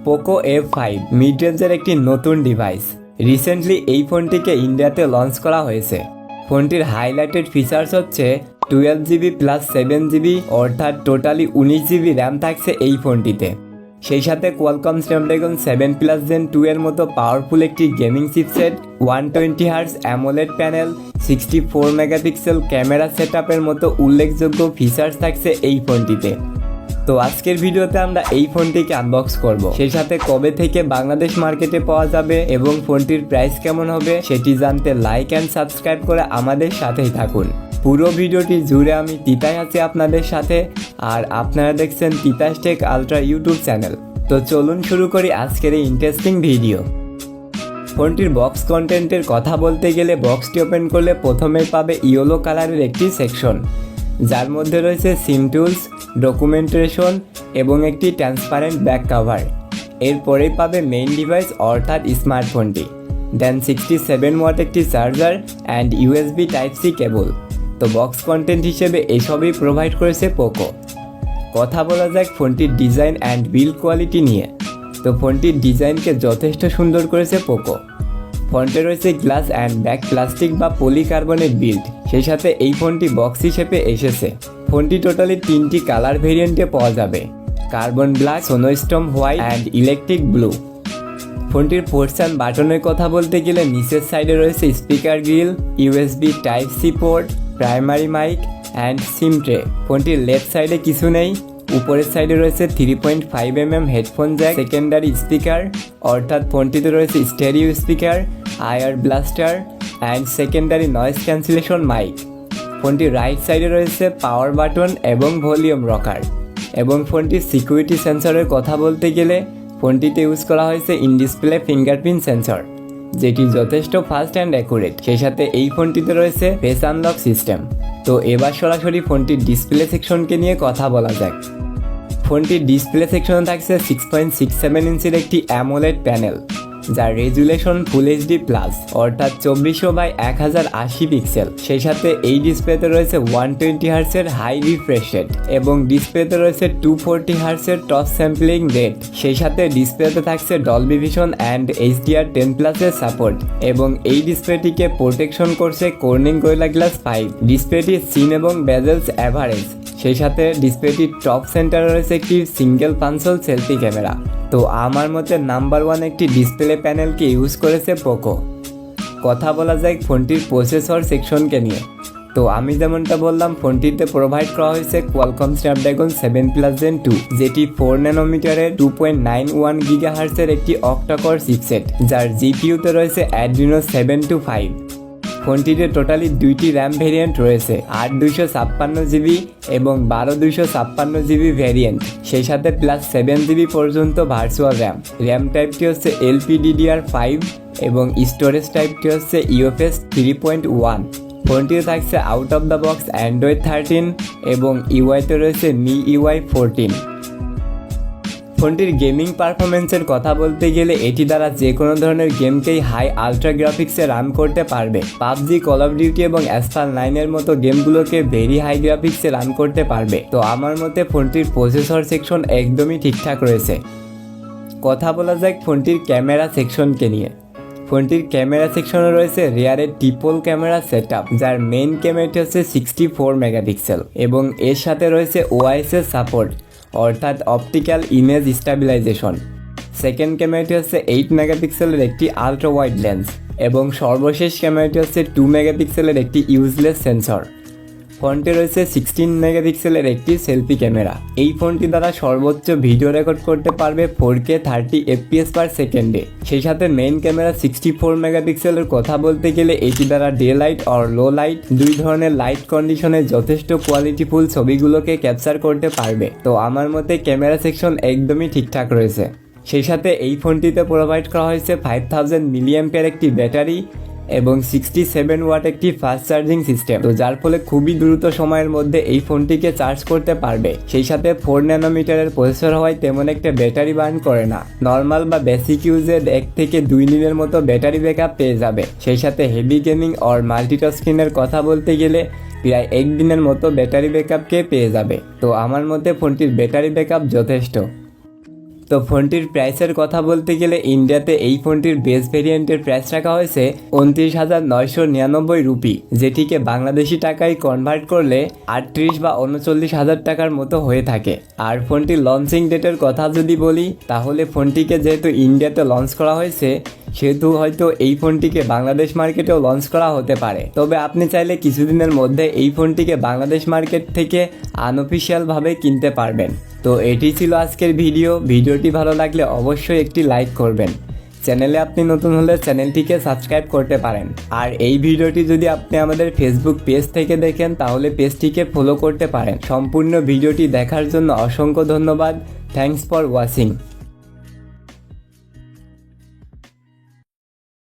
POCO F5 mid রেঞ্জের একটি নতুন ডিভাইস। রিসেন্টলি এই ফোনটিকে ইন্ডিয়াতে লঞ্চ করা হয়েছে। ফোনটির হাইলাইটেড ফিচার্স হচ্ছে 12GB প্লাস 7GB অর্থাৎ টোটালি 19GB র্যাম থাকছে এই ফোনটিতে। সেই সাথে কোয়ালকম স্ন্যাপড্রাগন 7 Gen 2 এর মতো পাওয়ারফুল একটি gaming chipset, 120Hz AMOLED panel, 64 megapixel camera সেটআপের মতো উল্লেখযোগ্য ফিচার্স থাকছে এই ফোনটিতে। তো আজকের ভিডিওতে আমরা এই ফোনটিকে আনবক্স করব, সেই সাথে কবে থেকে বাংলাদেশ মার্কেটে পাওয়া যাবে এবং ফোনটির প্রাইস কেমন হবে সেটি জানতে লাইক অ্যান্ড সাবস্ক্রাইব করে আমাদের সাথেই থাকুন। পুরো ভিডিওটি জুড়ে আমি তিতাস আছি আপনাদের সাথে, আর আপনারা দেখছেন Titas tech ultra YouTube channel. তো চলুন শুরু করি আজকের এই ইন্টারেস্টিং ভিডিও। ফোনটির বক্স কন্টেন্টের কথা বলতে গেলে বক্সটি ওপেন করলে প্রথমে পাবে ইয়েলো কালারের একটি সেকশন, যার মধ্যে রয়েছে সিম টুলস, ডকুমেন্টেশন এবং একটি ট্রান্সপারেন্ট ব্যাক কভার। এরপরেই পাবে মেইন ডিভাইস অর্থাৎ স্মার্টফোনটি, দেন 67 ওয়াট একটি চার্জার অ্যান্ড USB Type-C কেবল। তো বক্স কন্টেন্ট হিসেবে এসবই প্রোভাইড করেছে পোকো। কথা বলা যাক ফোনটির ডিজাইন অ্যান্ড বিল্ড কোয়ালিটি নিয়ে। তো ফোনটির ডিজাইনকে যথেষ্ট সুন্দর করেছে পোকো। ফ্রন্টে রয়েছে গ্লাস অ্যান্ড ব্যাক প্লাস্টিক বা পলিকার্বনেট বিল্ড। সেই সাথে এই ফোনটি বক্স হিসেবে এসেছে। ফোনটি টোটালি 3টি কালার ভেরিয়েন্টে পাওয়া যাবে, carbon black, snowstorm white and electric blue. ফোনটির পোর্টস অ্যান্ড বাটনের কথা বলতে গেলে নিচের সাইডে রয়েছে speaker grill, USB Type-C port, primary mic and SIM tray. ফোনটির লেফট সাইডে কিছু নেই। উপরের সাইডে রয়েছে 3.5mm headphone Jack, secondary speaker অর্থাৎ ফোনটিতে রয়েছে stereo speaker, air blaster and secondary noise cancellation mic. ফোনটির রাইট সাইডে রয়েছে পাওয়ার বাটন এবং ভলিউম রকার। এবং ফোনটির সিকিউরিটি সেন্সরের কথা বলতে গেলে ফোনটিতে ইউজ করা হয়েছে ইন ডিসপ্লে ফিঙ্গারপ্রিন্ট সেন্সর, যেটি যথেষ্ট ফাস্ট অ্যান্ড অ্যাকুরেট। সেই সাথে এই ফোনটিতে রয়েছে ফেস আনলক সিস্টেম। তো এবার সরাসরি ফোনটির ডিসপ্লে সেকশনকে নিয়ে কথা বলা যাক। ফোনটির ডিসপ্লে সেকশনে থাকছে 6.67 ইঞ্চির একটি অ্যামোলেড প্যানেল, যার রেজুলেশন ফুল HD প্লাস অর্থাৎ 2400x1080 পিক্সেল। সেই সাথে এই ডিসপ্লেতে রয়েছে 120Hz এর হাই রিফ্রেশ রেট এবং ডিসপ্লেতে রয়েছে 240Hz এর টপ স্যাম্পলিং রেট। সেই সাথে ডিসপ্লেতে থাকছে ডলবি ভিশন অ্যান্ড HDR10+ এর সাপোর্ট এবং এই ডিসপ্লেটিকে প্রোটেকশন করছে কর্নিং গোরিলা গ্লাস 5। ডিসপ্লেটির সিন এবং বেজেলস অ্যাভারেজ। সেই সাথে ডিসপ্লেটির টপ সেন্টারে রয়েছে একটি সিঙ্গেল পাঞ্চল সেলফি ক্যামেরা। তো আমার মতে নাম্বার 1 একটি ডিসপ্লে প্যানেলকে ইউজ করেছে পোকো। কথা বলা যায় ফোনটির প্রসেসর সেকশনকে নিয়ে। তো আমি যেমনটা বললাম, ফোনটিতে প্রোভাইড করা হয়েছে কোয়ালকম স্ন্যাপড্রাগন 7 Gen 2, যেটি 4 ন্যানোমিটারের 2.91 GHz এর একটি অক্টা-কোর চিপসেট, যার GPU-তে রয়েছে Adreno 725। ফোনটিতে টোটালি 2টি র্যাম ভেরিয়েন্ট রয়েছে, 8 256GB এবং 12 256GB ভ্যারিয়েন্ট। সেই সাথে প্লাস 7GB পর্যন্ত ভার্চুয়াল র্যাম টাইপটি হচ্ছে LPDDR5 এবং স্টোরেজ টাইপটি হচ্ছে UFS 3.1। ফোনটিতে থাকছে out of the box Android 13 এবং ইউআইতে রয়েছে MIUI 14। ফোনটির গেমিং পারফরমেন্সের কথা বলতে গেলে এটি দ্বারা যে কোনো ধরনের গেমকেই হাই আলট্রা গ্রাফিক্সে রান করতে পারবে। পাবজি, কল অফ ডিউটি এবং অ্যাসফাল্ট 9 এর মতো গেমগুলোকে ভেরি হাই গ্রাফিক্সে রান করতে পারবে। তো আমার মতে ফোনটির প্রসেসর সেকশন একদমই ঠিকঠাক রয়েছে। কথা বলা যাক ফোনটির ক্যামেরা সেকশনকে নিয়ে। ফোনটির ক্যামেরা সেকশনে রয়েছে রিয়ারের ট্রিপল ক্যামেরা সেটআপ, যার মেইন ক্যামেরাটি হচ্ছে 64 মেগাপিক্সেল এবং এর সাথে রয়েছে OIS এর সাপোর্ট অর্থাৎ অপটিক্যাল ইমেজ স্ট্যাবিলাইজেশন। সেকেন্ড ক্যামেরাটি হচ্ছে 8 মেগাপিক্সেলের একটি আলট্রা ওয়াইড লেন্স এবং সর্বশেষ ক্যামেরাটি হচ্ছে 2 মেগাপিক্সেলের একটি ইউজলেস সেন্সর। ফোনটি রয়েছে 16 মেগাপিক্সেলের একটি সেলফি ক্যামেরা। এই ফোনটি দ্বারা সর্বোচ্চ ভিডিও রেকর্ড করতে পারবে 4K 30 FPS পার সেকেন্ডে। সেই সাথে মেইন ক্যামেরা 64 মেগাপিক্সেলের কথা বলতে গেলে এটি দ্বারা day light or low light দুই ধরনের লাইট কন্ডিশনে যথেষ্ট কোয়ালিটিফুল ছবিগুলোকে ক্যাপচার করতে পারবে। তো আমার মতে ক্যামেরা সেকশন একদমই ঠিকঠাক রয়েছে। সেই সাথে এই ফোনটিতে প্রোভাইড করা হয়েছে 5000 mAh একটি ব্যাটারি এবং 67 ওয়াট একটি ফাস্ট চার্জিং সিস্টেম, তো যার ফলে খুবই দ্রুত সময়ের মধ্যে এই ফোনটিকে চার্জ করতে পারবে। সেই সাথে 4 ন্যানোমিটারের প্রসেসর হওয়ায় তেমন একটা ব্যাটারি বার্ন করে না। নর্মাল বা বেসিক ইউজে 1 থেকে 2 দিনের মতো ব্যাটারি ব্যাকআপ পেয়ে যাবে। সেই সাথে হেভি গেমিং অর মাল্টিটাস্কিংয়ের কথা বলতে গেলে প্রায় 1 দিনের মতো ব্যাটারি ব্যাকআপকে পেয়ে যাবে। তো আমার মতে ফোনটির ব্যাটারি ব্যাকআপ যথেষ্ট। তো ফোনটির প্রাইসের কথা বলতে গেলে ইন্ডিয়াতে এই ফোনটির বেস ভেরিয়েন্টের প্রাইস রাখা হয়েছে 29,999 রুপি, যেটিকে বাংলাদেশি টাকায় কনভার্ট করলে 38 বা 39,000 টাকার মতো হয়ে থাকে। আর ফোনটির লঞ্চিং ডেটের কথা যদি বলি, তাহলে ফোনটিকে যেহেতু ইন্ডিয়াতে লঞ্চ করা হয়েছে, সেহেতু হয়তো এই ফোনটিকে বাংলাদেশ মার্কেটেও লঞ্চ করা হতে পারে। তবে আপনি চাইলে কিছুদিনের মধ্যে এই ফোনটিকে বাংলাদেশ মার্কেট থেকে আনঅফিসিয়ালভাবে কিনতে পারবেন। তো এটি ছিল আজকের ভিডিওটি ভালো লাগলে অবশ্যই একটি লাইক করবেন। চ্যানেলে আপনি নতুন হলে চ্যানেলটিকে সাবস্ক্রাইব করতে পারেন। আর এই ভিডিওটি যদি আপনি আমাদের ফেসবুক পেজ থেকে দেখেন, তাহলে পেজটিকে ফলো করতে পারেন। সম্পূর্ণ ভিডিওটি দেখার জন্য অসংখ্য ধন্যবাদ। Thanks for watching.